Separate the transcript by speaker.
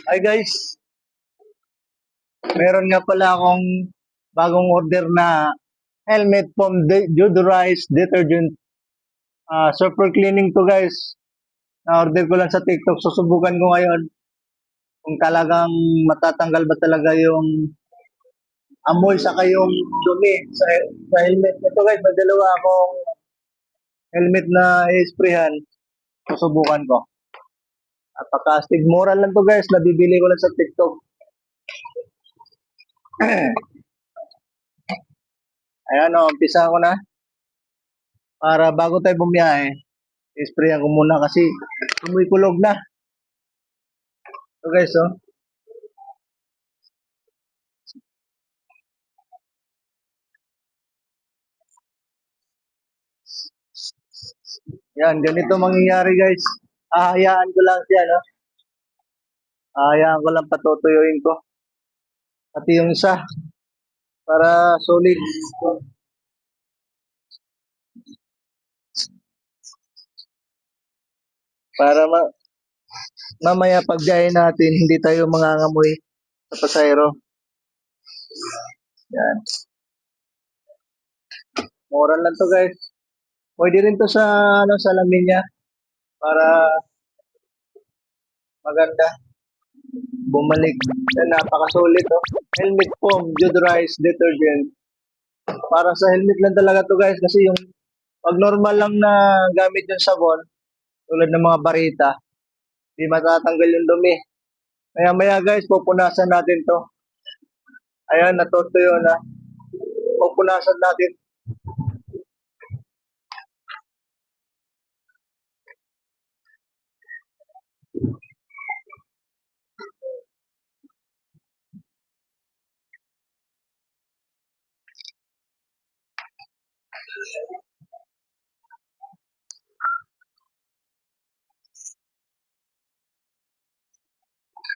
Speaker 1: Hi guys, meron nga pala akong bagong order na helmet from Deodorized Detergent. Super cleaning to guys. Na-order ko lang sa TikTok. Susubukan ko ngayon kung talagang matatanggal ba talaga yung amoy saka yung dumi sa helmet. Ito guys, may dalawa akong helmet na i-sprayhan. Susubukan ko. Napaka-astig. Mura lang to guys. Nabibili ko lang sa TikTok. Ayan o, umpisa ko na. Para bago tayo bumiyahe, i-sprayan ko muna kasi kumukulog na. So guys, oh. Yan, ganito mangyayari guys. Ahayaan ko lang siya, no? Ahayaan ko lang patutuyuin ko. Pati yung isa, para solid. Para mamaya pagbiyahe natin, hindi tayo mangangamoy sa pasayro. Yan. Mura lang to guys. Pwede rin to sa, sa lamin niya. Para maganda. Bumalik. Yan, napakasulit, oh. Helmet foam, deodorized detergent. Para sa helmet lang talaga to guys. Kasi yung pag normal lang na gamit yung sabon, tulad ng mga barita, hindi matatanggal yung dumi. Maya maya guys, pupunasan natin to. Ayan, natutuyo na. Pupunasan natin.